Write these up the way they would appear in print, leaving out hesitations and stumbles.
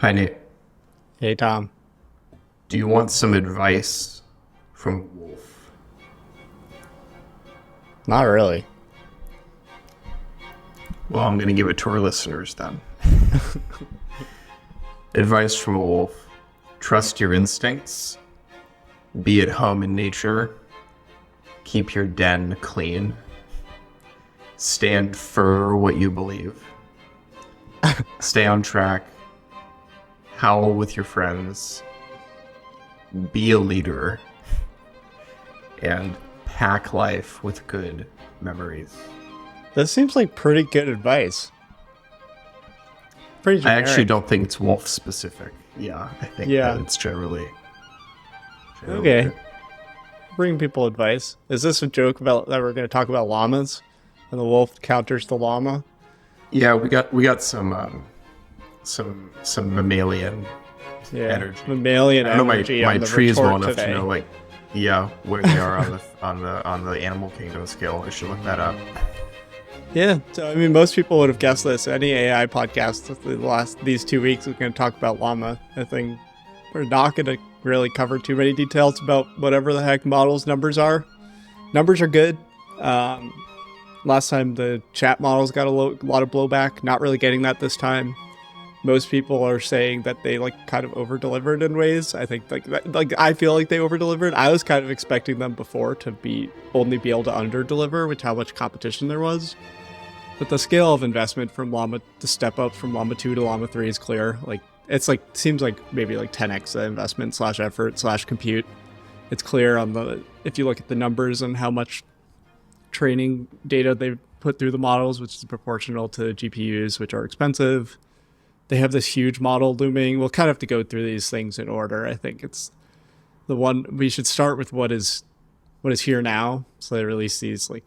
Hi, Nate. Hey, Tom. Do you want some advice from Wolf? Not really. Well, I'm going to give it to our listeners then. Advice from a wolf. Trust your instincts. Be at home in nature. Keep your den clean. Stand for what you believe. Stay on track. Howl with your friends. Be a leader. And pack life with good memories. This seems like pretty good advice. Pretty I generic. actually don't think it's wolf specific. Yeah, I think Yeah. that it's generally Okay. good. Bring people advice. Is this a joke about that we're going to talk about llamas, and the wolf counters the llama? Yeah, we got some mammalian energy. Mammalian I know energy my on the tree is well retort enough today. to know where they are on the animal kingdom scale. I should look that up. Yeah, so I mean, most people would have guessed this. Any AI podcast these 2 weeks is going to talk about llama. I think we're not going to really cover too many details about whatever the heck models numbers are. Numbers are good. Last time the chat models got a lot of blowback. Not really getting that this time. Most people are saying that they kind of over delivered in ways. I think I feel like they over delivered. I was kind of expecting them before to only be able to under deliver with how much competition there was. But the scale of investment from Llama to step up from Llama 2 to Llama 3 is clear. Seems like maybe 10x the investment / effort / compute. It's clear if you look at the numbers and how much training data they put through the models, which is proportional to GPUs, which are expensive. They have this huge model looming. We'll kind of have to go through these things in order. I think it's the one we should start with what is here now. So they release these a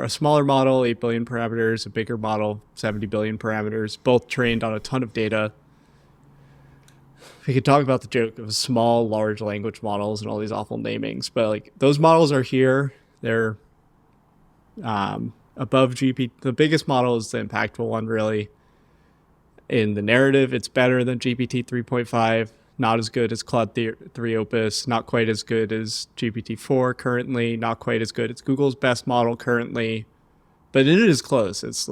smaller model, 8 billion parameters, a bigger model, 70 billion parameters, both trained on a ton of data. We could talk about the joke of small, large language models and all these awful namings, but those models are here. They're above GPT. The biggest model is the impactful one, really. In the narrative, it's better than GPT 3.5. Not as good as Claude 3 Opus, not quite as good as GPT-4 currently, not quite as good as Google's best model currently, but it is close. It's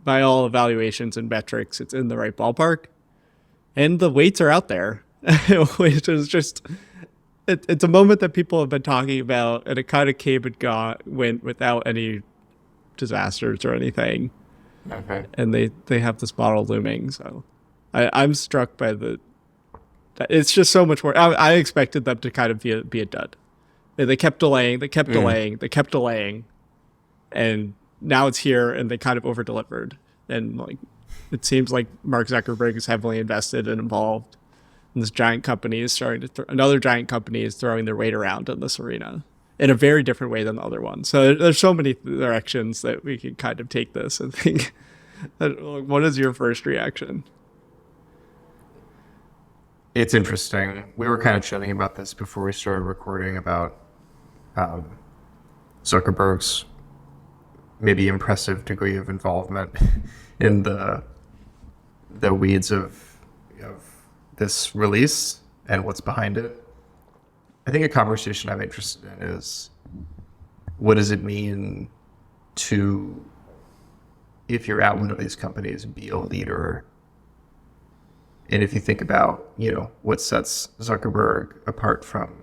by all evaluations and metrics, it's in the right ballpark. And the weights are out there, which is just, it's a moment that people have been talking about, and it kind of came and went without any disasters or anything. Okay. And they have this model looming, so I'm struck by it's just so much more. I expected them to kind of be a dud. They kept delaying, and now it's here, and they kind of over delivered. And it seems like Mark Zuckerberg is heavily invested and involved, and this giant company is another giant company is throwing their weight around in this arena in a very different way than the other one. So there's so many directions that we can kind of take this. I think. What is your first reaction? It's interesting. We were kind of chatting about this before we started recording about Zuckerberg's maybe impressive degree of involvement in the weeds of this release and what's behind it. I think a conversation I'm interested in is, what does it mean to, if you're at one of these companies, be a leader? And if you think about, what sets Zuckerberg apart from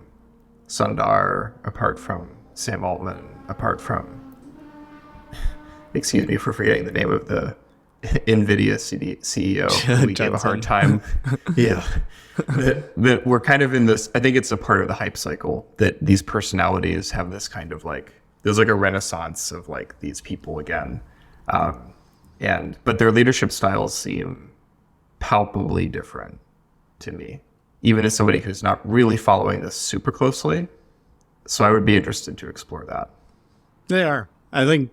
Sundar, apart from Sam Altman, apart from, excuse me for forgetting the name of the NVIDIA CEO, who we gave a hard time. Yeah. that we're kind of in this, I think it's a part of the hype cycle that these personalities have this kind of there's a renaissance of these people again. But their leadership styles seem palpably different to me, even as somebody who's not really following this super closely. So I would be interested to explore that. They are. I think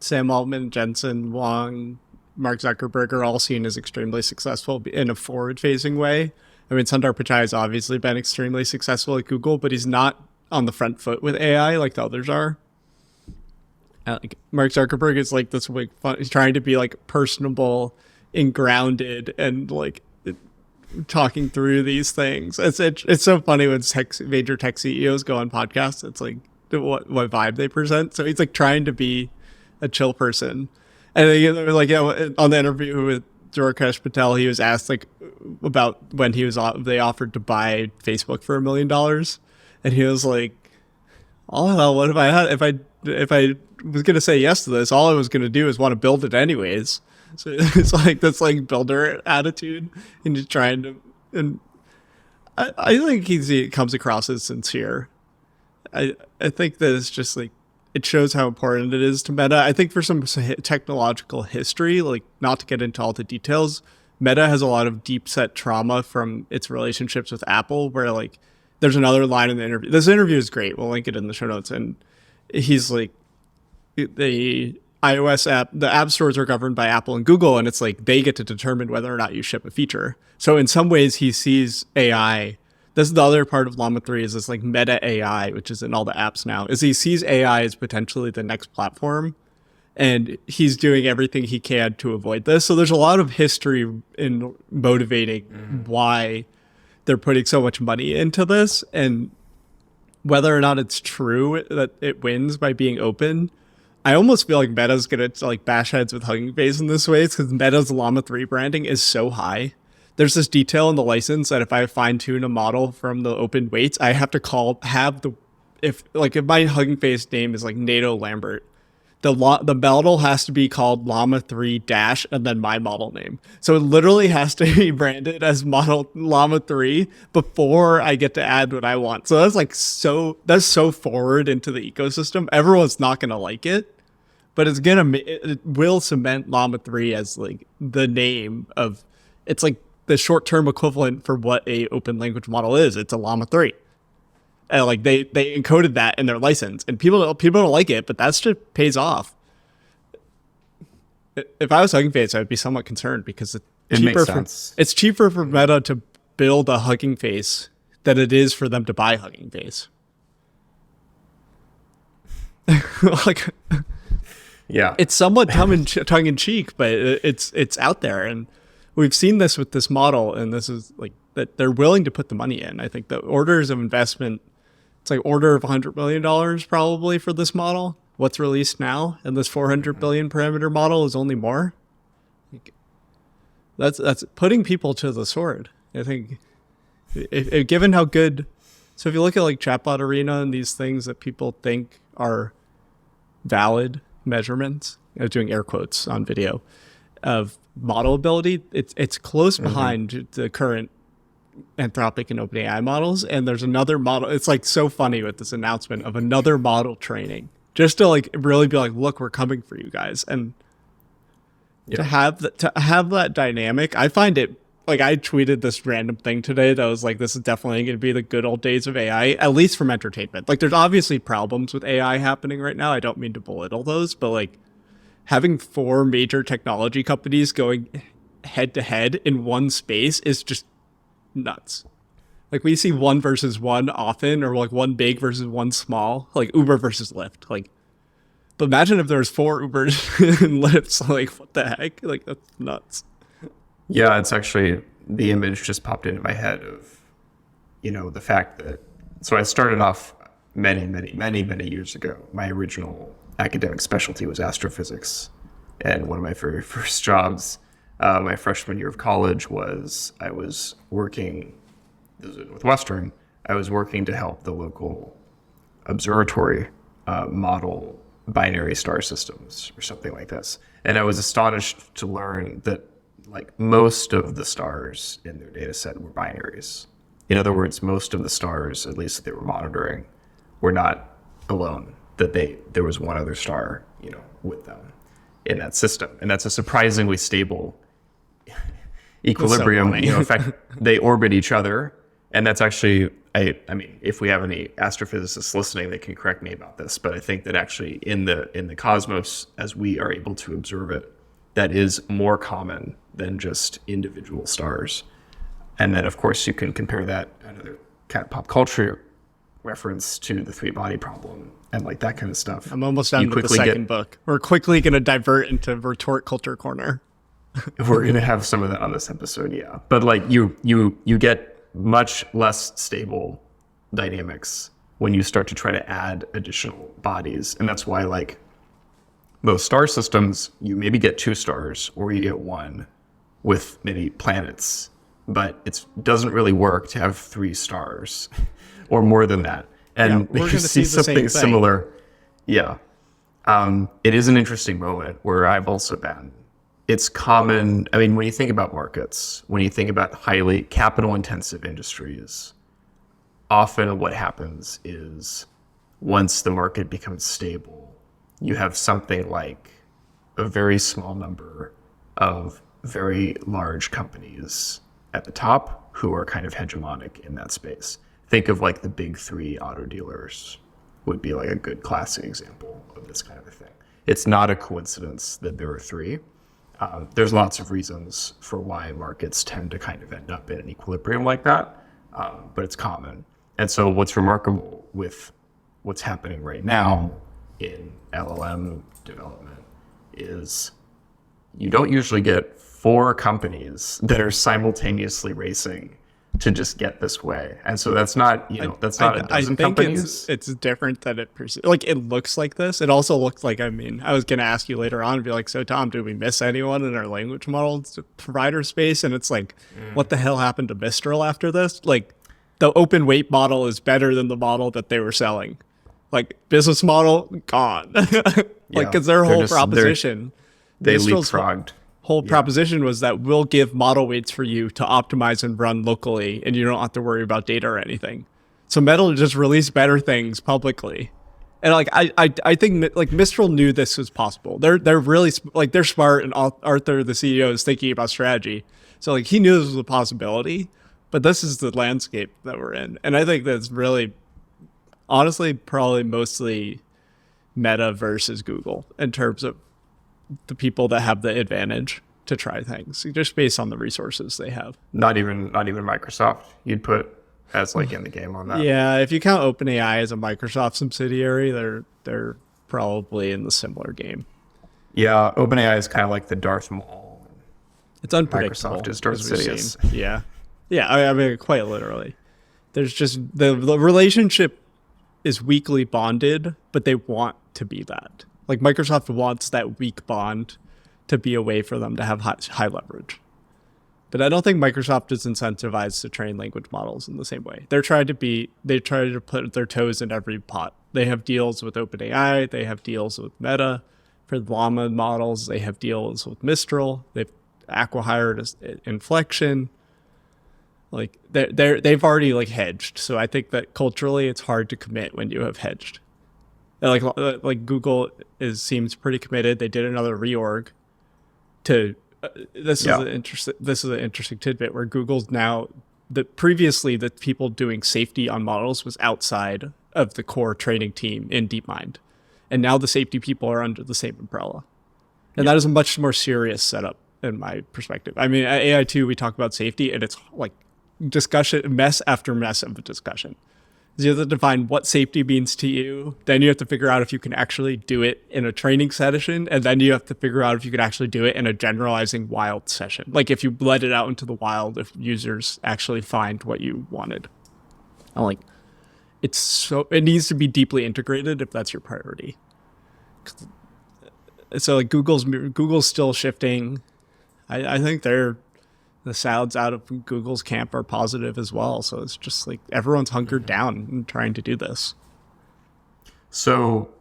Sam Altman, Jensen Huang, Mark Zuckerberg are all seen as extremely successful in a forward-facing way. I mean, Sundar Pichai has obviously been extremely successful at Google, but he's not on the front foot with AI like the others are. Mark Zuckerberg is this fun. He's trying to be personable and grounded and talking through these things. It's so funny when major tech CEOs go on podcasts. It's like what vibe they present. So he's like trying to be a chill person, and they're like, yeah, on the interview with Rakesh Patel, he was asked like about when they offered to buy Facebook for $1 million, and he was like, oh well, what if I had if I was gonna say yes to this, all I was gonna do is want to build it anyways. So it's like that's like builder attitude, and just trying to. And I think he comes across as sincere. I think that it's just like it shows how important it is to Meta. I think for some technological history, like not to get into all the details, Meta has a lot of deep set trauma from its relationships with Apple, where like there's another line in the interview. This interview is great. We'll link it in the show notes. And he's like, the iOS app, the app stores are governed by Apple and Google, and it's like they get to determine whether or not you ship a feature. So in some ways, he sees AI. This is the other part of Llama 3 is this like meta AI, which is in all the apps now, is he sees AI as potentially the next platform, and he's doing everything he can to avoid this. So there's a lot of history in motivating why they're putting so much money into this, and whether or not it's true that it wins by being open. I almost feel like Meta's gonna like bash heads with Hugging Face in this way, because Meta's Llama 3 branding is so high. There's this detail in the license that if I fine tune a model from the open weights, I have to if my Hugging Face name is like NATO Lambert, the model has to be called Llama 3 dash and then my model name. So it literally has to be branded as model Llama 3 before I get to add what I want. So that's so forward into the ecosystem. Everyone's not going to like it, but it will cement Llama 3 as like the name of, it's like the short-term equivalent for what a open language model is. It's a Llama 3. And like they encoded that in their license, and people don't like it, but that's just pays off. If I was Hugging Face, I'd be somewhat concerned, because it's cheaper for Meta to build a Hugging Face than it is for them to buy Hugging Face. Like, yeah, it's somewhat tongue in cheek, but it's out there, and we've seen this with this model, and this is like that they're willing to put the money in. I think the orders of investment. It's like order of $100 million probably for this model. What's released now, and this 400 billion parameter model is only more. That's putting people to the sword. I think, given how good. So if you look at like Chatbot Arena and these things that people think are valid measurements, I was doing air quotes on video, of model ability, it's close behind the current Anthropic and OpenAI models, and there's another model. It's like so funny with this announcement of another model training, just to like really be like, look, we're coming for you guys. And to have that dynamic, I find it like, I tweeted this random thing today that was like, this is definitely going to be the good old days of AI, at least from entertainment. Like, there's obviously problems with AI happening right now. I don't mean to belittle those, but like having 4 major technology companies going head to head in one space is just nuts. Like, we see one versus one often, or like one big versus one small, like Uber versus Lyft. Like, but imagine if there's 4 Ubers and Lyfts. Like, what the heck? Like, that's nuts. Yeah, it's actually, the image just popped into my head of, the fact that, so I started off many years ago. My original academic specialty was astrophysics, and one of my very first jobs my freshman year of college was I was working, this was at Northwestern, I was working to help the local observatory model binary star systems or something like this. And I was astonished to learn that like most of the stars in their data set were binaries. In other words, most of the stars, at least that they were monitoring, were not alone, that there was one other star, with them in that system. And that's a surprisingly stable equilibrium. So in fact, they orbit each other. And that's actually, I mean, if we have any astrophysicists listening, they can correct me about this, but I think that actually in the cosmos, as we are able to observe it, that is more common than just individual stars. And then, of course, you can compare that, another pop culture reference, to the 3-body problem and like that kind of stuff. I'm almost done with the second book. We're quickly going to divert into Retort Culture Corner. We're gonna have some of that on this episode, yeah. But like you get much less stable dynamics when you start to try to add additional bodies, and that's why like most star systems, you maybe get 2 stars or you get 1 with maybe planets, but it doesn't really work to have 3 stars or more than that. And we're you gonna see see the same something thing. similar. Yeah. It is an interesting moment where I've also been. It's common. I mean, when you think about markets, when you think about highly capital intensive industries, often what happens is once the market becomes stable, you have something like a very small number of very large companies at the top who are kind of hegemonic in that space. Think of like the big 3 auto dealers would be like a good classic example of this kind of a thing. It's not a coincidence that there are 3. There's lots of reasons for why markets tend to kind of end up in an equilibrium like that, but it's common. And so what's remarkable with what's happening right now in LLM development is you don't usually get 4 companies that are simultaneously racing to just get this way. And so that's not, that's not a dozen companies. It's different than it like it looks like this. It also looks like, I mean, I was going to ask you later on and be like, so Tom, did we miss anyone in our language model provider space? And it's like, what the hell happened to Mistral after this? Like the open weight model is better than the model that they were selling. Like business model gone. Because their whole proposition, they Mistral's leapfrogged. Whole proposition was that we'll give model weights for you to optimize and run locally, and you don't have to worry about data or anything. So Metal just released better things publicly, and like I think like Mistral knew this was possible. They're really like they're smart, and Arthur, the CEO, is thinking about strategy. So like he knew this was a possibility, but this is the landscape that we're in, and I think that's really, honestly, probably mostly Meta versus Google in terms of the people that have the advantage to try things just based on the resources they have. Not even Microsoft you'd put as like in the game on that. Yeah, if you count OpenAI as a Microsoft subsidiary, they're probably in the similar game. Yeah, OpenAI is kind of like the Darth Maul. It's unpredictable. Microsoft is Darth Sidious. Yeah. I mean, quite literally. There's just the relationship is weakly bonded, but they want to be that. Like Microsoft wants that weak bond to be a way for them to have high leverage. But I don't think Microsoft is incentivized to train language models in the same way. They try to put their toes in every pot. They have deals with OpenAI. They have deals with Meta for Llama models. They have deals with Mistral. They've acqui-hired Inflection. Like they've already like hedged. So I think that culturally it's hard to commit when you have hedged. Like Google seems pretty committed. They did another reorg to this is an interesting tidbit where Google's now previously the people doing safety on models was outside of the core training team in DeepMind, and now the safety people are under the same umbrella, and that is a much more serious setup in my perspective. I mean, at AI2 we talk about safety, and it's like discussion mess after mess of a discussion. You have to define what safety means to you. Then you have to figure out if you can actually do it in a training session. And then you have to figure out if you can actually do it in a generalizing wild session. Like if you let it out into the wild, if users actually find what you wanted. I'm like, it needs to be deeply integrated if that's your priority. So like Google's still shifting. I think the sounds out of Google's camp are positive as well. So it's just like everyone's hunkered down and trying to do this. So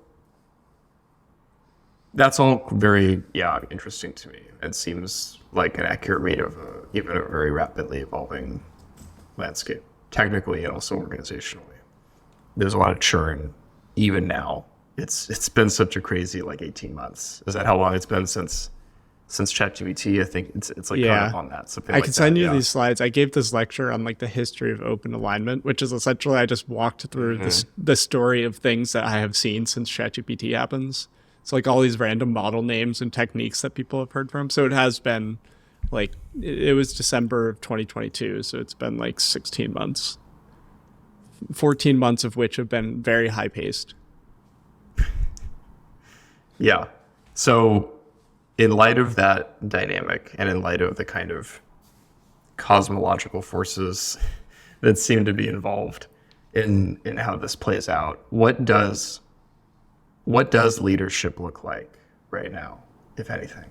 that's all very, interesting to me. It seems like an accurate read of even a very rapidly evolving landscape, technically and also organizationally. There's a lot of churn even now. It's been such a crazy 18 months. Is that how long it's been since ChatGPT? I think it's like kind of on that. I can send you these slides. I gave this lecture on the history of open alignment, which is essentially I just walked through the story of things that I have seen since ChatGPT happens. So all these random model names and techniques that people have heard from. So it has been it was December of 2022. So it's been 16 months, 14 months of which have been very high paced. Yeah. So in light of that dynamic and in light of the kind of cosmological forces that seem to be involved in how this plays out, what does leadership look like right now, if anything?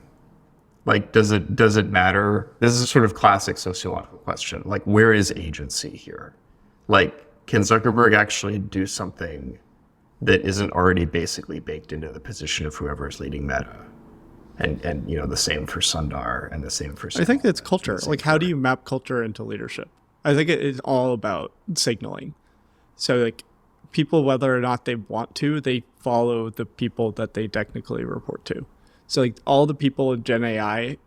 Like, does it matter? This is a sort of classic sociological question. Like, where is agency here? Like, can Zuckerberg actually do something that isn't already basically baked into the position of whoever is leading Meta? And you know, the same for Sundar and the same for I think it's culture. Like, how do you map culture into leadership? I think it is all about signaling. So, like, people, whether or not they want to, they follow the people that they technically report to. So, like, all the people in Gen AI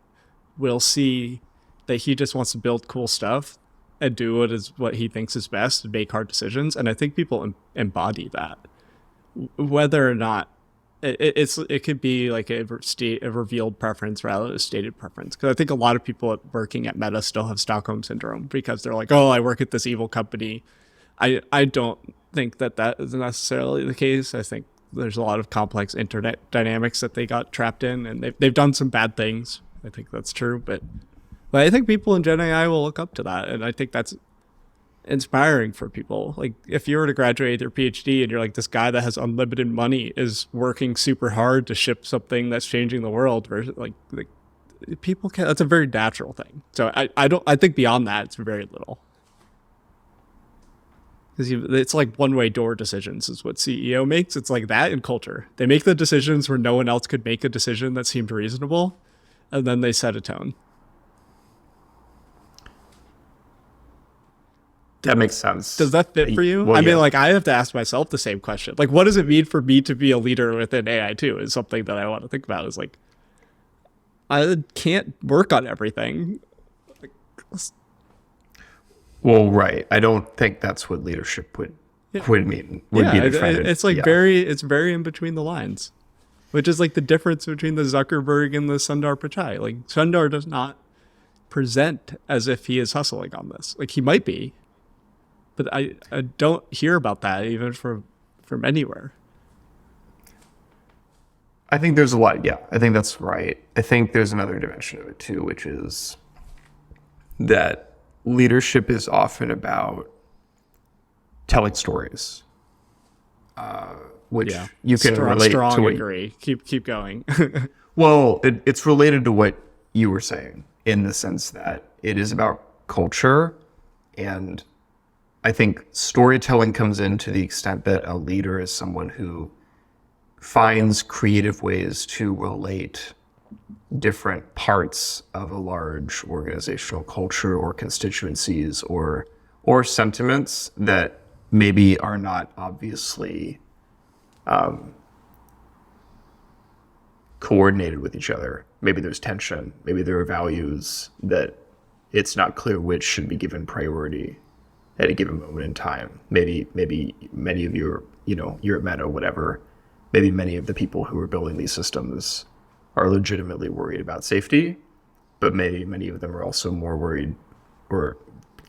will see that he just wants to build cool stuff and do what he thinks is best and make hard decisions. And I think people embody that, whether or not it could be like a revealed preference rather than a stated preference. Because I think a lot of people working at Meta still have Stockholm syndrome because they're like, oh, I work at this evil company. I don't think that is necessarily the case. I think there's a lot of complex internet dynamics that they got trapped in, and they've done some bad things. I think that's true, but I think people in Gen AI will look up to that, and I think that's inspiring for people. Like, if you were to graduate with your PhD and you're like, this guy that has unlimited money is working super hard to ship something that's changing the world, versus like people can. That's a very natural thing. So I think beyond that, it's very little. Because it's like one-way door decisions is what CEO makes. It's like that in culture. They make the decisions where no one else could make a decision that seemed reasonable, and then they set a tone. That makes sense. Does that fit for you? Well, I mean, like, I have to ask myself the same question. Like, what does it mean for me to be a leader within AI too? Is something that I want to think about. Is like, I can't work on everything. Well, right. I don't think that's what leadership would mean. Would be defined. It's like it's very in between the lines, which is like the difference between the Zuckerberg and the Sundar Pichai. Like, Sundar does not present as if he is hustling on this. Like, he might be, but I don't hear about that even from anywhere. I think there's a lot. Yeah, I think that's right. I think there's another dimension of it too, which is that leadership is often about telling stories, which you can relate to. Agree. Keep going. Well, it's related to what you were saying in the sense that it is about culture, and I think storytelling comes in to the extent that a leader is someone who finds creative ways to relate different parts of a large organizational culture or constituencies or sentiments that maybe are not obviously coordinated with each other. Maybe there's tension. Maybe there are values that it's not clear which should be given priority at a given moment in time. Maybe many of you are, you're at Meta, whatever. Maybe many of the people who are building these systems are legitimately worried about safety, but maybe many of them are also more worried or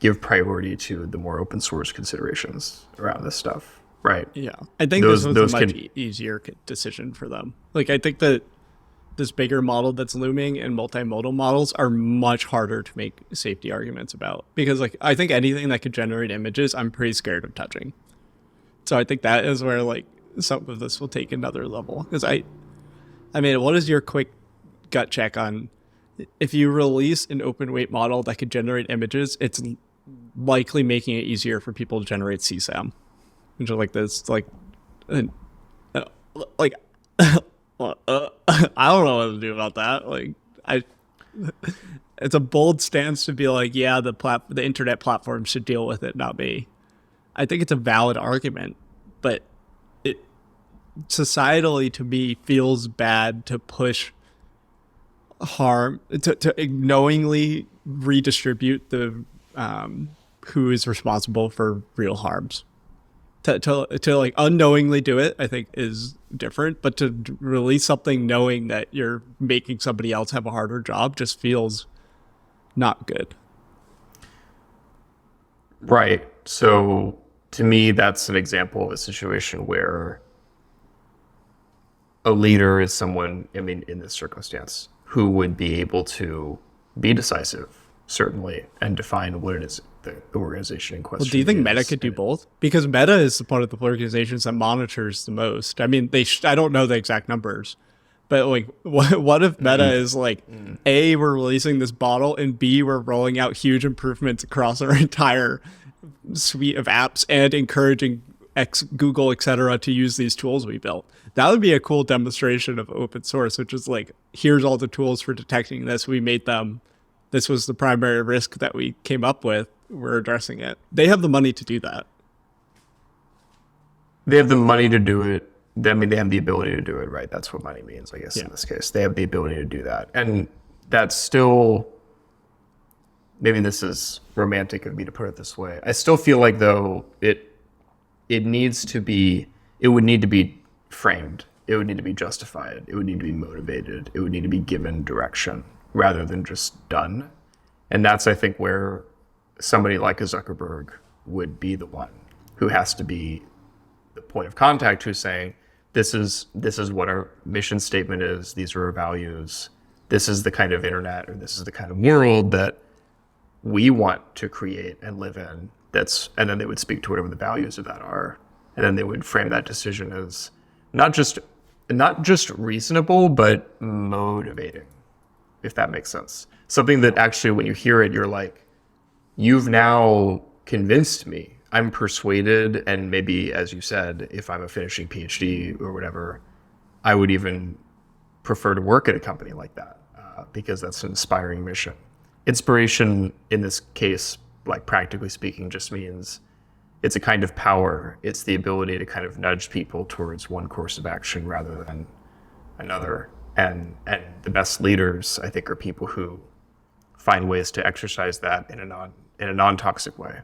give priority to the more open source considerations around this stuff, right? Yeah, I think this was a much easier decision for them. Like, I think that this bigger model that's looming and multimodal models are much harder to make safety arguments about, because like, I think anything that could generate images, I'm pretty scared of touching. So I think that is where like some of this will take another level, because I mean, what is your quick gut check on if you release an open weight model that could generate images, it's likely making it easier for people to generate CSAM, which are like this, like I don't know what to do about that. Like, it's a bold stance to be like, yeah, the internet platform should deal with it, not me. I think it's a valid argument, but societally, to me, feels bad to push harm, to knowingly redistribute the who is responsible for real harms. To like unknowingly do it, I think is different, but to release something knowing that you're making somebody else have a harder job just feels not good. Right. So to me, that's an example of a situation where a leader is someone, I mean, in this circumstance, who would be able to be decisive, certainly, and define what it is the organization in question. Well, do you think is. Meta could do both? Because Meta is one of the organizations that monitors the most. I mean, I don't know the exact numbers, but like, what if Meta is like, A, we're releasing this bottle, and B, we're rolling out huge improvements across our entire suite of apps and encouraging Google, etc., to use these tools we built. That would be a cool demonstration of open source, which is like, here's all the tools for detecting this. We made them. This was the primary risk that we came up with. We're addressing it. They have the money to do that. They have the money to do it. I mean, they have the ability to do it, right? That's what money means, I guess, in this case. They have the ability to do that. And that's still, maybe this is romantic of me to put it this way. I still feel like, though, it would need to be framed. It would need to be justified. It would need to be motivated. It would need to be given direction rather than just done. And that's, I think, where somebody like a Zuckerberg would be the one who has to be the point of contact, who's saying, this is what our mission statement is. These are our values. This is the kind of internet, or this is the kind of world that we want to create and live in. And then they would speak to whatever the values of that are. And then they would frame that decision as not just reasonable, but motivating, if that makes sense. Something that actually, when you hear it, you're like, you've now convinced me. I'm persuaded, and maybe, as you said, if I'm a finishing PhD or whatever, I would even prefer to work at a company like that because that's an inspiring mission. Inspiration in this case, like practically speaking, just means it's a kind of power. It's the ability to kind of nudge people towards one course of action rather than another. And the best leaders, I think, are people who find ways to exercise that in a non-toxic way.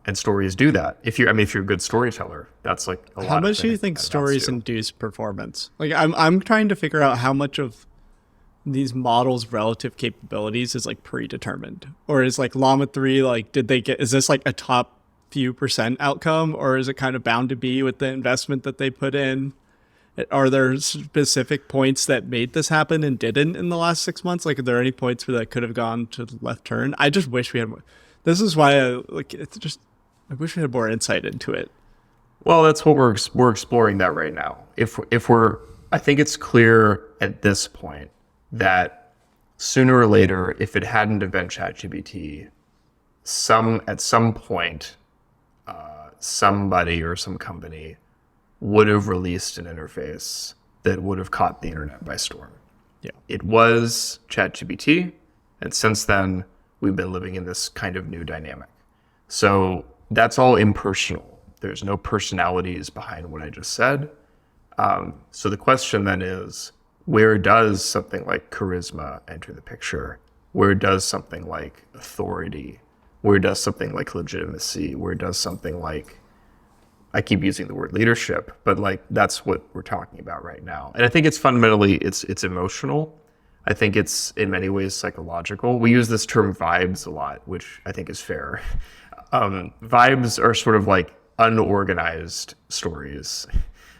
And stories do that. If you're a good storyteller, that's like a lot. How much do you think stories induce performance? Like, I'm trying to figure out how much of these models' relative capabilities is like predetermined, or is like Llama 3, like, is this like a top few % outcome, or is it kind of bound to be with the investment that they put in? Are there specific points that made this happen and didn't in the last 6 months? Like, are there any points where that could have gone to the left turn? I just wish we had more. This is why I wish we had more insight into it. Well, that's what we're exploring that right now. I think it's clear at this point that sooner or later, if it hadn't have been ChatGPT, at some point, somebody or some company would have released an interface that would have caught the internet by storm. Yeah. It was ChatGPT, and since then, we've been living in this kind of new dynamic. So that's all impersonal. There's no personalities behind what I just said. So the question then is, where does something like charisma enter the picture? Where does something like authority? Where does something like legitimacy? Where does something like, I keep using the word leadership, but like that's what we're talking about right now. And I think it's fundamentally, it's emotional. I think it's in many ways psychological. We use this term vibes a lot, which I think is fair. Vibes are sort of like unorganized stories.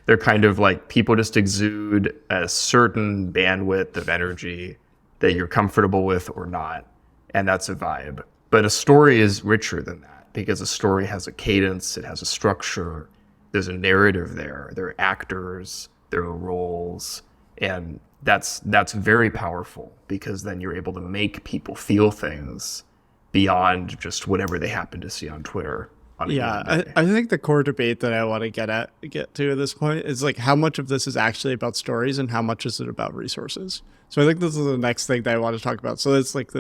They're kind of like people just exude a certain bandwidth of energy that you're comfortable with or not. And that's a vibe. But a story is richer than that because a story has a cadence, it has a structure, there's a narrative there. There are actors, there are roles, and that's very powerful because then you're able to make people feel things beyond just whatever they happen to see on Twitter. I think the core debate that I want to get to at this point is like how much of this is actually about stories and how much is it about resources. So I think this is the next thing that I want to talk about. So it's like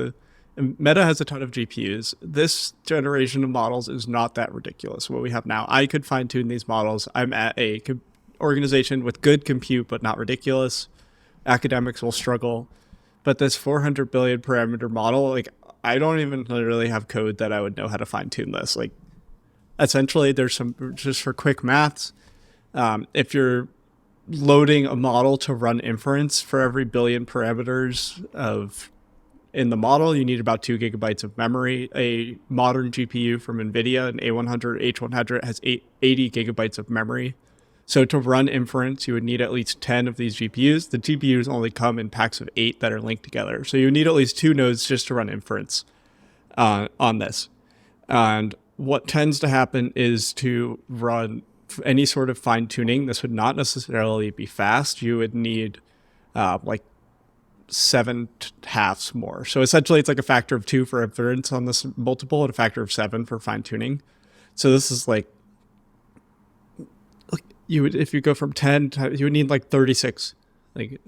Meta has a ton of GPUs. This generation of models is not that ridiculous. What we have now, I could fine tune these models. I'm at a organization with good compute, but not ridiculous. Academics will struggle. But this 400 billion parameter model, like, I don't even literally have code that I would know how to fine tune this. Like, essentially, there's some, just for quick maths, if you're loading a model to run inference for every billion parameters in the model, you need about 2 gigabytes of memory. A modern GPU from NVIDIA, an A100, H100, has 80 gigabytes of memory. So to run inference, you would need at least 10 of these GPUs. The GPUs only come in packs of 8 that are linked together. So you need at least 2 nodes just to run inference on this. And what tends to happen is to run any sort of fine tuning. This would not necessarily be fast. You would need like 7 halves more. So essentially it's like a factor of 2 for inference on this multiple and a factor of 7 for fine tuning. So this is like you would, if you go from 10 you would need like 36, like,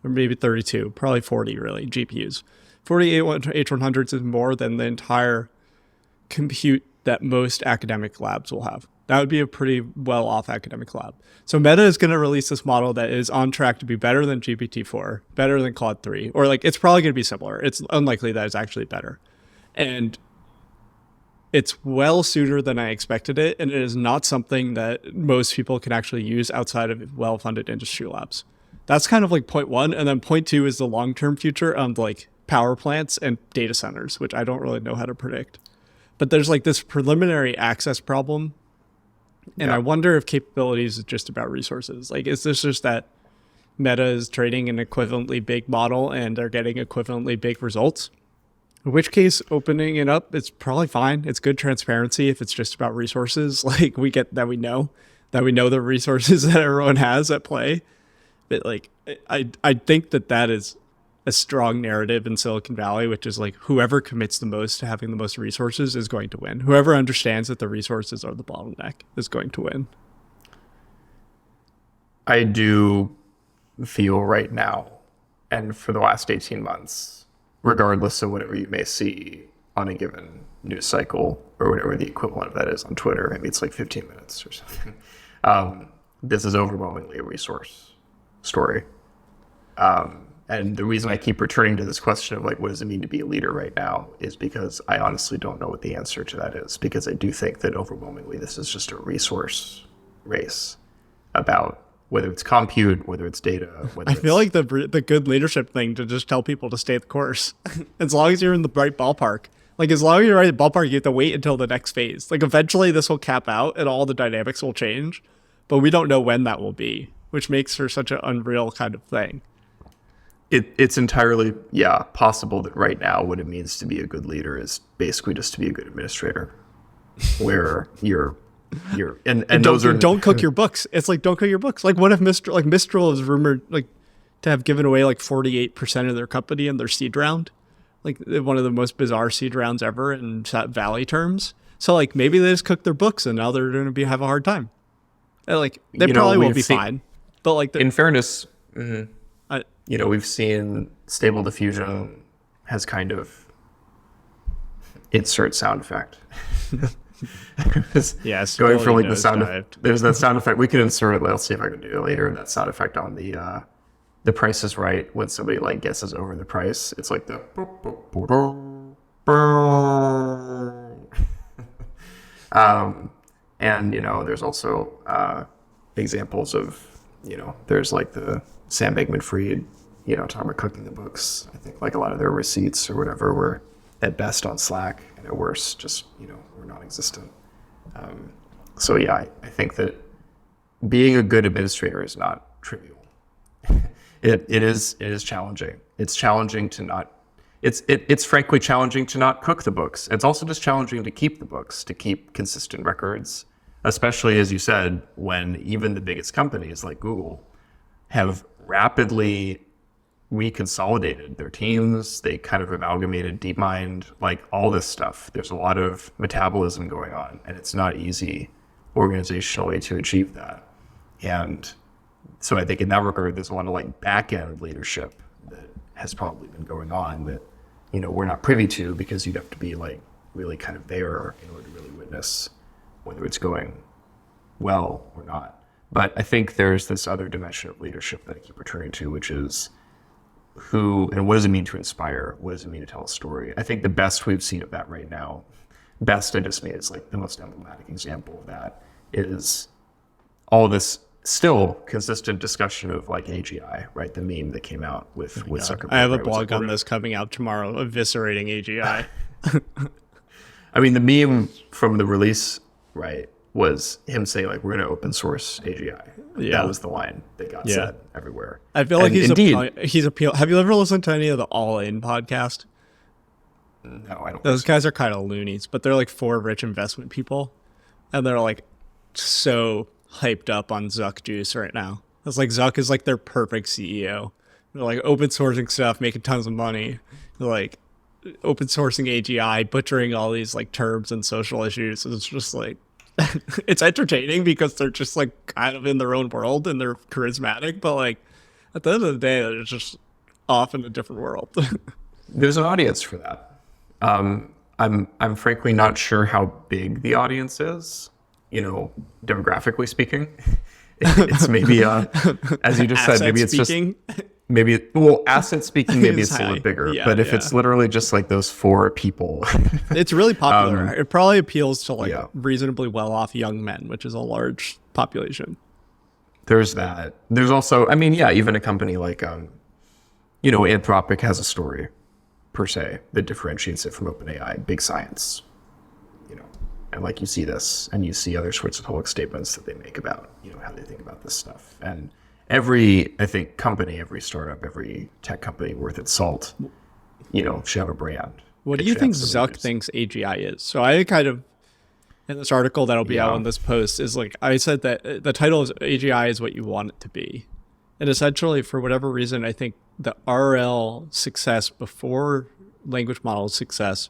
or maybe 32, probably 40 really GPUs. 48 H100s is more than the entire compute that most academic labs will have. That would be a pretty well off academic lab. So Meta is going to release this model that is on track to be better than GPT-4, better than Claude 3, or like it's probably going to be similar. It's unlikely that it's actually better. And it's well sooner than I expected it, and it is not something that most people can actually use outside of well-funded industry labs. That's kind of like point one, and then point two is the long-term future of like power plants and data centers, which I don't really know how to predict. But there's like this preliminary access problem, and I wonder if capabilities is just about resources. Like, is this just that Meta is training an equivalently big model and they're getting equivalently big results? In which case, opening it up, it's probably fine. It's good transparency if it's just about resources. Like, we get that we know the resources that everyone has at play. But like, I think that is a strong narrative in Silicon Valley, which is like whoever commits the most to having the most resources is going to win. Whoever understands that the resources are the bottleneck is going to win. I do feel right now, and for the last 18 months, regardless of whatever you may see on a given news cycle or whatever the equivalent of that is on Twitter, maybe it's like 15 minutes or something, this is overwhelmingly a resource story. And the reason I keep returning to this question of like, what does it mean to be a leader right now is because I honestly don't know what the answer to that is, because I do think that overwhelmingly this is just a resource race about whether it's compute, whether it's data, whether I feel like the good leadership thing to just tell people to stay the course. As long as you're in the right ballpark. Like, as long as you're right in the ballpark, you have to wait until the next phase. Like, eventually this will cap out and all the dynamics will change, but we don't know when that will be, which makes for such an unreal kind of thing. It's entirely, possible that right now what it means to be a good leader is basically just to be a good administrator, where you're and don't cook your books. It's like, don't cook your books. Like, what if Mistral is rumored like to have given away like 48% of their company in their seed round, like one of the most bizarre seed rounds ever in Valley terms. So like maybe they just cooked their books and now they're going to have a hard time. And like they probably won't be fine, but like in fairness. Mm-hmm. We've seen Stable Diffusion has kind of insert sound effect. Yes, going for like the sound effect. There's that sound effect. We can insert it. Let's see if I can do it later. That sound effect on the Price is Right when somebody like guesses over the price. It's like the and there's also examples of there's like the Sam Bankman-Fried, talking about cooking the books. I think like a lot of their receipts or whatever were at best on Slack and at worst just, were non-existent. I think that being a good administrator is not trivial. It is challenging. It's challenging to not, it's frankly challenging to not cook the books. It's also just challenging to keep the books, to keep consistent records, especially as you said, when even the biggest companies like Google have rapidly reconsolidated their teams. They kind of amalgamated DeepMind, like all this stuff. There's a lot of metabolism going on, and it's not easy organizationally to achieve that. And so I think in that regard, there's a lot of like back-end leadership that has probably been going on that, we're not privy to, because you'd have to be like really kind of there in order to really witness whether it's going well or not. But I think there's this other dimension of leadership that I keep returning to, which is who and what does it mean to inspire? What does it mean to tell a story? I think the best we've seen of that right now, best I just mean is like the most emblematic example of that is all this still consistent discussion of like AGI, right? The meme that came out with Zuckerberg. I have a blog on this coming out tomorrow, eviscerating AGI. I mean, the meme from the release, right, was him saying like, we're going to open source AGI. Yeah. That was the line that got said everywhere. I feel like And he's appeal. Have you ever listened to any of the All In podcast? No, I don't. Those guys are kind of loonies, but they're like 4 rich investment people, and they're like so hyped up on Zuck juice right now. It's like Zuck is like their perfect CEO. They're like open sourcing stuff, making tons of money. They're like open sourcing AGI, butchering all these like terms and social issues. It's just like it's entertaining because they're just like kind of in their own world and they're charismatic, but like at the end of the day, they're just off in a different world. There's an audience for that. I'm frankly not sure how big the audience is, demographically speaking. It's maybe, as you just said, maybe it's speaking. Asset speaking, maybe it's a little bigger. But if it's literally just like those 4 people, it's really popular. It probably appeals to like reasonably well-off young men, which is a large population. There's that. There's also, even a company like, Anthropic has a story per se that differentiates it from OpenAI, big science, and like you see this and you see other sorts of public statements that they make about, how they think about this stuff. And every, I think, company, every startup, every tech company worth its salt, should have a brand. What do you think Zuck thinks AGI is? So I kind of, in this article that'll be out on this post, is like, I said that the title is AGI is what you want it to be. And essentially, for whatever reason, I think the RL success before language model success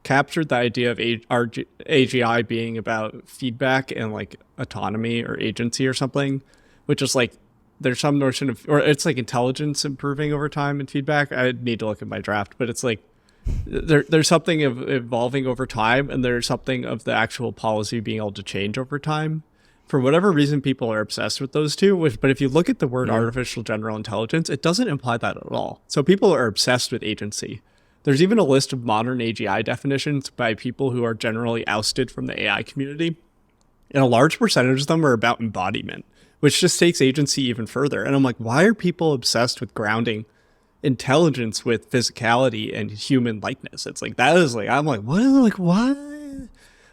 captured the idea of AGI being about feedback and like autonomy or agency or something, which is like, there's some notion of, or it's like intelligence improving over time and feedback. I need to look at my draft, but it's like, there's something of evolving over time, and there's something of the actual policy being able to change over time. For whatever reason, people are obsessed with those two. But if you look at the word artificial general intelligence, it doesn't imply that at all. So people are obsessed with agency. There's even a list of modern AGI definitions by people who are generally ousted from the AI community. And a large percentage of them are about embodiment, which just takes agency even further. And I'm like, why are people obsessed with grounding intelligence with physicality and human likeness? It's like, that is like, I'm like, what? Like, why?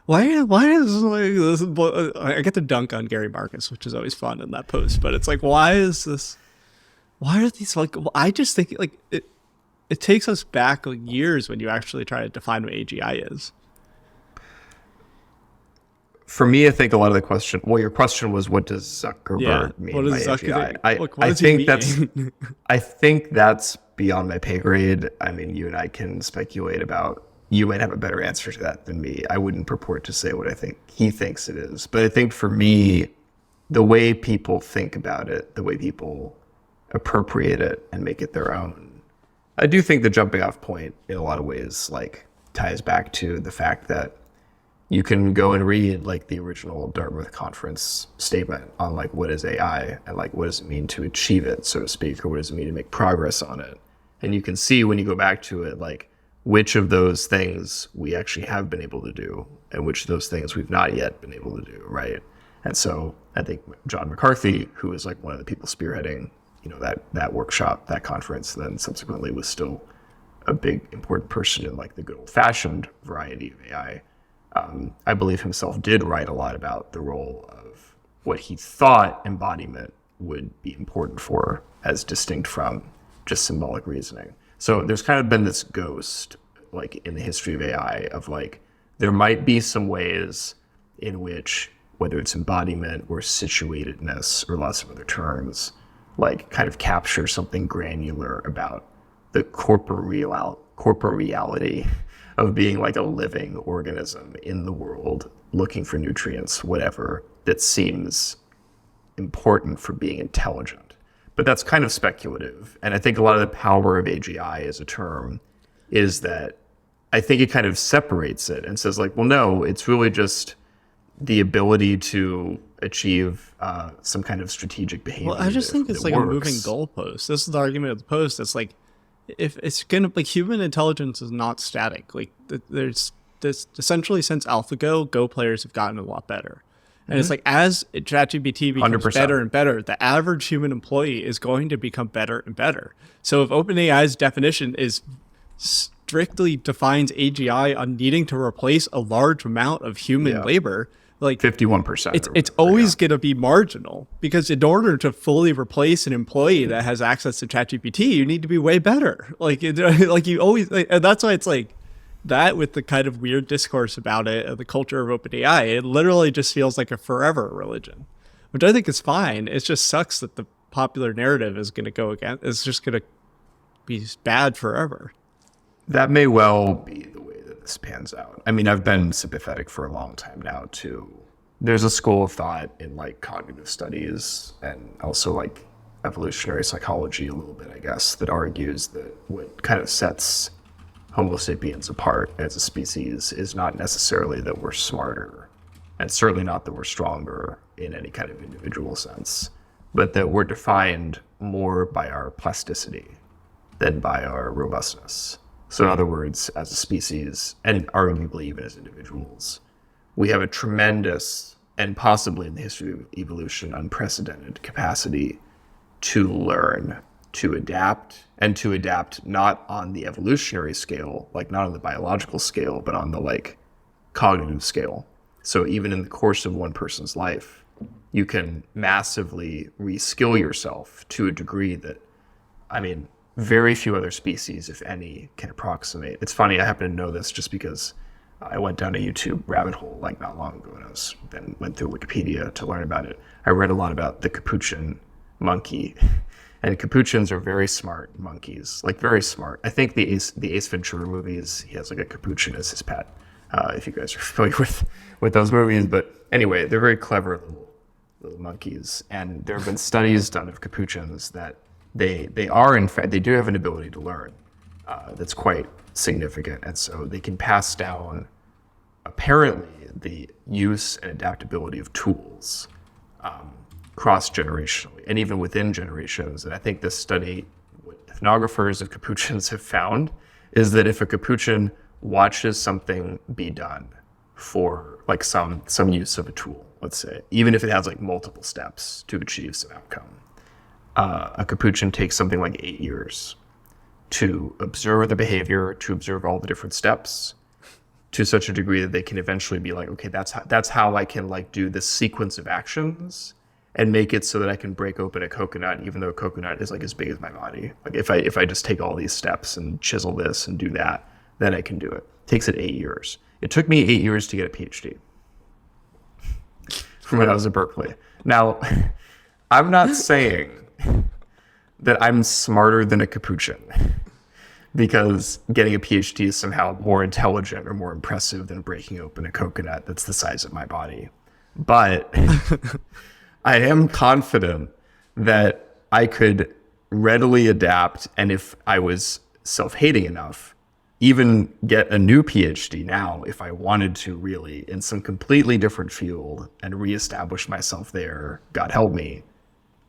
Why is like this? I get to dunk on Gary Marcus, which is always fun in that post. But it's like, why is this? Why are these like? I just think like it takes us back like years when you actually try to define what AGI is. For me, I think a lot of the question. Well, your question was, what does Zuckerberg mean by AGI? I think that's beyond my pay grade. I mean, you and I can speculate about. You might have a better answer to that than me. I wouldn't purport to say what I think he thinks it is. But I think for me, the way people think about it, the way people appropriate it and make it their own, I do think the jumping off point in a lot of ways like ties back to the fact that you can go and read like the original Dartmouth conference statement on like what is AI and like what does it mean to achieve it, so to speak, or what does it mean to make progress on it. And you can see when you go back to it, like which of those things we actually have been able to do and which of those things we've not yet been able to do, right? And so I think John McCarthy, who is like one of the people spearheading, that workshop, that conference, then subsequently was still a big important person in like the good old fashioned variety of AI. I believe himself did write a lot about the role of what he thought embodiment would be important for as distinct from just symbolic reasoning. So there's kind of been this ghost, like in the history of AI, of like, there might be some ways in which, whether it's embodiment or situatedness or lots of other terms, like kind of capture something granular about the corporeality of being like a living organism in the world, looking for nutrients, whatever, that seems important for being intelligent. But that's kind of speculative. And I think a lot of the power of AGI as a term is that I think it kind of separates it and says like, well, no, it's really just the ability to achieve some kind of strategic behavior. Well, I just think it's like a moving goalpost. This is the argument of the post. It's like, if it's going to, like, human intelligence is not static. Like, there's this, essentially since AlphaGo, Go players have gotten a lot better. And it's like, as ChatGPT becomes 100%. Better and better, the average human employee is going to become better and better. So if OpenAI's definition is strictly defines AGI on needing to replace a large amount of human labor, Like 51%. It's always going to be marginal, because in order to fully replace an employee that has access to ChatGPT, you need to be way better. Like you always, and that's why it's like that, with the kind of weird discourse about it, the culture of OpenAI, it literally just feels like a forever religion, which I think is fine. It just sucks that the popular narrative is going to go again. It's just going to be bad forever. That may well be the way that this pans out. I mean, I've been sympathetic for a long time now to, there's a school of thought in like cognitive studies and also like evolutionary psychology a little bit, I guess, that argues that what kind of sets Homo sapiens apart as a species is not necessarily that we're smarter, and certainly not that we're stronger in any kind of individual sense, but that we're defined more by our plasticity than by our robustness. So in other words, as a species, and arguably even as individuals, we have a tremendous, and possibly in the history of evolution, unprecedented capacity to learn, to adapt, and to adapt not on the evolutionary scale, like not on the biological scale, but on the like cognitive scale. So even in the course of one person's life, you can massively reskill yourself to a degree that, I mean, very few other species, if any, can approximate. It's funny, I happen to know this just because I went down a YouTube rabbit hole like not long ago, and then went through Wikipedia to learn about it. I read a lot about the Capuchin monkey, and Capuchins are very smart monkeys, like very smart. I think the Ace Ventura movies, he has like a Capuchin as his pet, if you guys are familiar with those movies. But anyway, they're very clever little monkeys, and there have been studies done of Capuchins that they are, in fact, they do have an ability to learn that's quite significant. And so they can pass down, apparently, the use and adaptability of tools cross-generationally and even within generations. And I think this study, what ethnographers of Capuchins have found, is that if a Capuchin watches something be done for like some use of a tool, let's say, even if it has like multiple steps to achieve some outcome, a Capuchin takes something like 8 years to observe the behavior, to observe all the different steps, to such a degree that they can eventually be like, okay, that's how I can like do this sequence of actions and make it so that I can break open a coconut, even though a coconut is like as big as my body. Like if I just take all these steps and chisel this and do that, then I can do it. It takes it 8 years. It took me 8 years to get a PhD from when I was at Berkeley. Now, I'm not saying that I'm smarter than a Capuchin because getting a PhD is somehow more intelligent or more impressive than breaking open a coconut that's the size of my body. But I am confident that I could readily adapt, and if I was self-hating enough, even get a new PhD now if I wanted to, really, in some completely different field and reestablish myself there, God help me,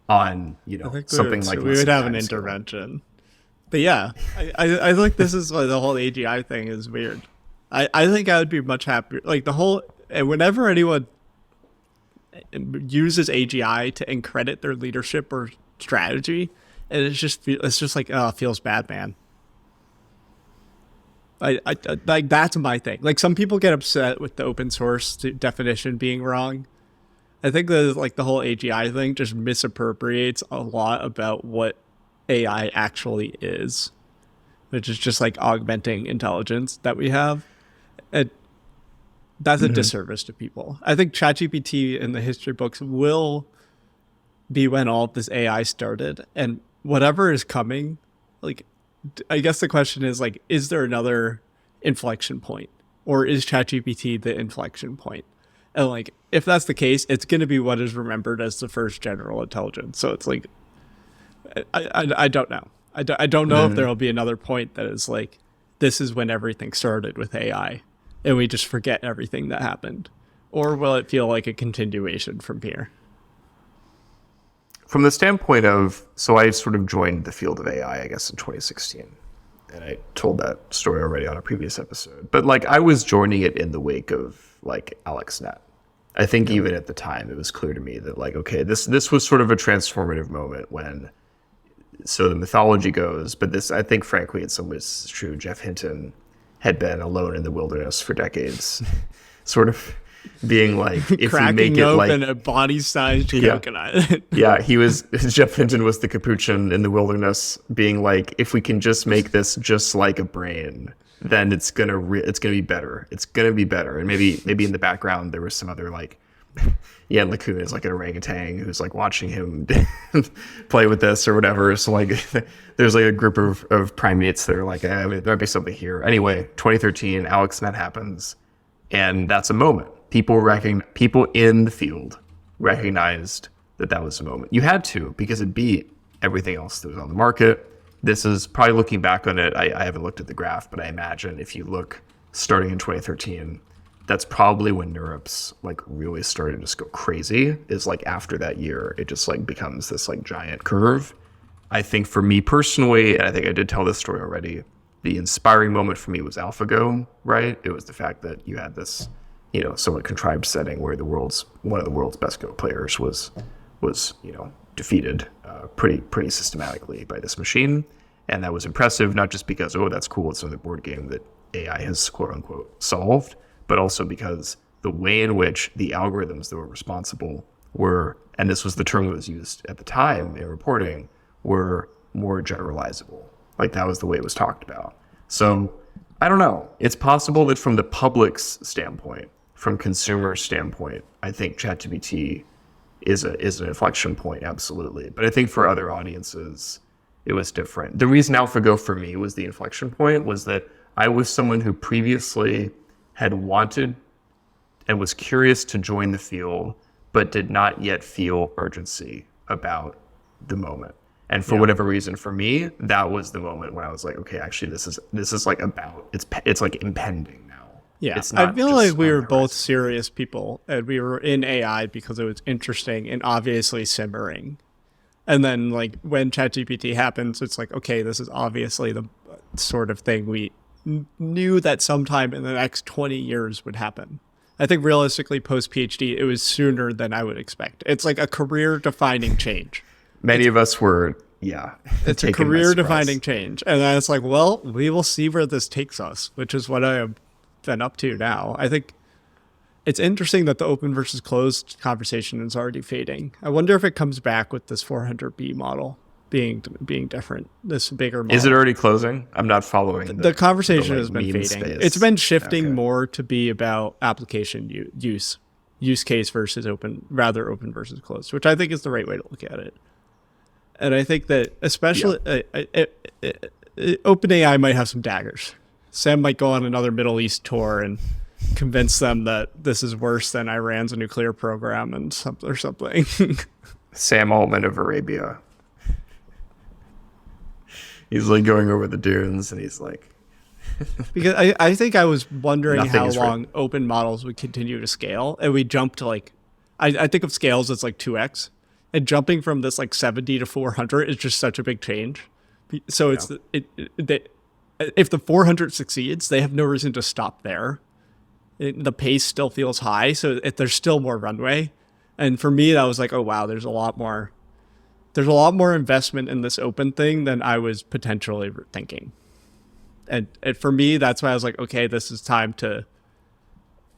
on, you know, something like we would have an intervention. But yeah, I think this is why the whole AGI thing is weird. I think I would be much happier. Like and whenever anyone uses AGI to encredit their leadership or strategy, and it's just like, oh, it feels bad, man. I like, that's my thing. Like, some people get upset with the open source definition being wrong. I think that like the whole AGI thing just misappropriates a lot about what AI actually is, which is just like augmenting intelligence that we have. And that's a disservice to people. I think ChatGPT in the history books will be when all of this AI started, and whatever is coming, like, I guess the question is like, is there another inflection point, or is ChatGPT the inflection point? And like, if that's the case, it's going to be what is remembered as the first general intelligence. So it's like, I don't know. I don't know if there will be another point that is like, this is when everything started with AI, and we just forget everything that happened. Or will it feel like a continuation from here? From the standpoint of, so I sort of joined the field of AI, I guess, in 2016. And I told that story already on a previous episode. But like, I was joining it in the wake of like AlexNet. I think even at the time, it was clear to me that like, okay, this was sort of a transformative moment when, so the mythology goes, but this, I think, frankly, in some ways is true. Jeff Hinton had been alone in the wilderness for decades, sort of being like, if we Cracking make it open like, a body-sized Yeah. coconut. yeah, Jeff Hinton was the Capuchin in the wilderness, being like, if we can just make this just like a brain, then it's gonna be better. It's gonna be better. And maybe in the background there was some other like, Ian LeCun is like an orangutan who's like watching him play with this or whatever. So like, there's like a group of primates that are like, there might be something here. Anyway, 2013, AlexNet happens, and that's a moment. People in the field recognized that was a moment. You had to, because it beat everything else that was on the market. This is probably, looking back on it, I haven't looked at the graph, but I imagine if you look starting in 2013, that's probably when NeurIPS like really started to just go crazy. Is like after that year, it just like becomes this like giant curve. I think for me personally, and I think I did tell this story already, the inspiring moment for me was AlphaGo, right? It was the fact that you had this, somewhat contrived setting where one of the world's best Go players was defeated pretty systematically by this machine. And that was impressive, not just because, oh, that's cool, it's another board game that AI has quote unquote solved, but also because the way in which the algorithms that were responsible were, and this was the term that was used at the time in reporting, were more generalizable. Like that was the way it was talked about. So I don't know. It's possible that from the public's standpoint, from consumer standpoint, I think ChatGPT is an inflection point, absolutely. But I think for other audiences, it was different. The reason AlphaGo for me was the inflection point was that I was someone who previously had wanted and was curious to join the field, but did not yet feel urgency about the moment. And for whatever reason, for me, that was the moment when I was like, okay, actually, this is like about, it's like impending now. Yeah, It's not I feel just like we on were the both horizon. serious people, and we were in AI because it was interesting and obviously simmering. And then, like, when ChatGPT happens, it's like, okay, this is obviously the sort of thing we knew that sometime in the next 20 years would happen. I think realistically, post-PhD, it was sooner than I would expect. It's like a career-defining change. Many of us were, It's a taken by career-defining surprise. change. And then it's like, well, we will see where this takes us, which is what I have been up to now. I think it's interesting that the open versus closed conversation is already fading. I wonder if it comes back with this 400B model being different, this bigger model. Is it already closing? I'm not following The conversation like, has been meme fading. space. It's been shifting Okay. more to be about application use case versus open versus closed, which I think is the right way to look at it. And I think that especially OpenAI might have some daggers. Sam might go on another Middle East tour and convince them that this is worse than Iran's nuclear program or something. Sam Altman of Arabia. He's like going over the dunes and he's like, Because I think I was wondering Nothing how is long written. open models would continue to scale, and we jumped to like, I think of scales as like 2x, and jumping from this like 70 to 400 is just such a big change. So it's if the 400 succeeds, they have no reason to stop there. The pace still feels high, so there's still more runway. And for me, that was like, oh wow, there's a lot more investment in this open thing than I was potentially thinking. And for me, that's why I was like, okay, this is time to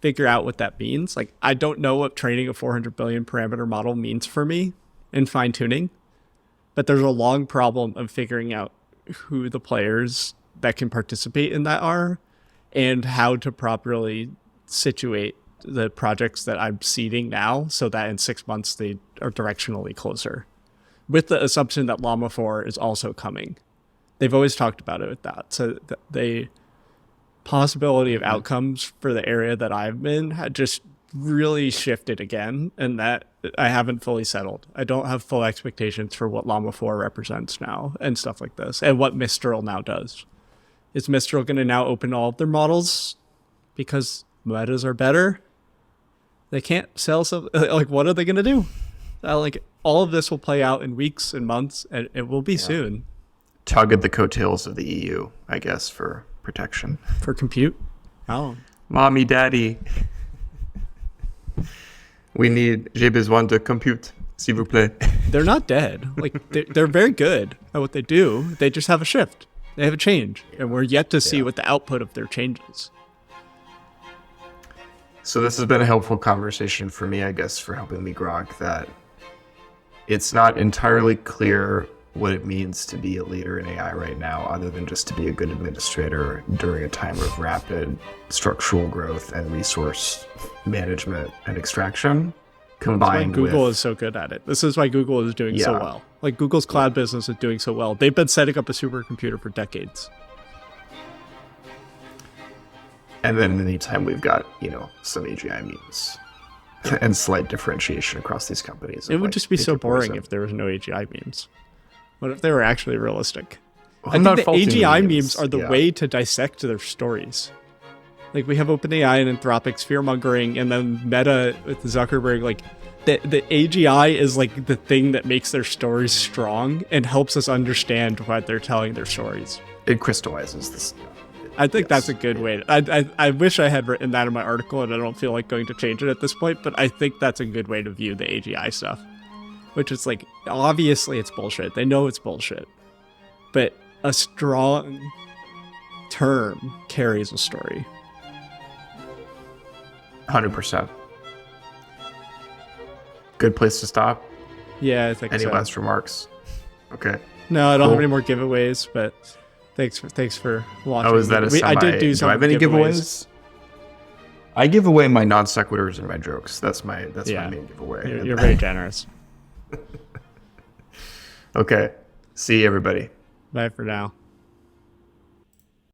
figure out what that means. Like, I don't know what training a 400 billion parameter model means for me in fine tuning, but there's a long problem of figuring out who the players that can participate in that are and how to properly situate the projects that I'm seeding now so that in 6 months they are directionally closer, with the assumption that Llama 4 is also coming. They've always talked about it with that. So the possibility of outcomes for the area that I've been had just really shifted again, and that I haven't fully settled. I don't have full expectations for what Llama 4 represents now and stuff like this, and what Mistral now does. Is Mistral going to now open all of their models because metas are better? They can't sell some, like, what are they going to do? Like, all of this will play out in weeks and months, and it will be soon. tug at the coattails of the EU, I guess, for protection. For compute? Oh. Mommy, daddy. J'ai besoin de compute, s'il vous plaît. They're not dead. Like, they're very good at what they do. They just have a shift. They have a change. And we're yet to see what the output of their changes. So this has been a helpful conversation for me, I guess, for helping me grok that it's not entirely clear what it means to be a leader in AI right now, other than just to be a good administrator during a time of rapid structural growth and resource management and extraction, combined That's why Google with is so good at it. This is why Google is doing so Yeah. well. Like Google's cloud business is doing so well. They've been setting up a supercomputer for decades. And then in the meantime, we've got, some AGI memes and slight differentiation across these companies. It would just be so boring if there was no AGI memes. What if they were actually realistic? I think the AGI memes are the way to dissect their stories. Like we have OpenAI and Anthropic's fear-mongering, and then Meta with Zuckerberg. Like the AGI is like the thing that makes their stories strong and helps us understand why they're telling their stories. It crystallizes this. I think that's a good way. I wish I had written that in my article, and I don't feel like going to change it at this point, but I think that's a good way to view the AGI stuff. Which is like, obviously it's bullshit. They know it's bullshit. But a strong term carries a story. 100%. Good place to stop. Yeah, I think Any so. last remarks? Okay. No, I don't have Cool. any more giveaways, but thanks for watching. Oh, is that a semi? I did do some Do I have any giveaways. giveaways? I give away my non sequiturs and my jokes. That's my Yeah. main giveaway. You're very generous. Okay. See you, everybody. Bye for now.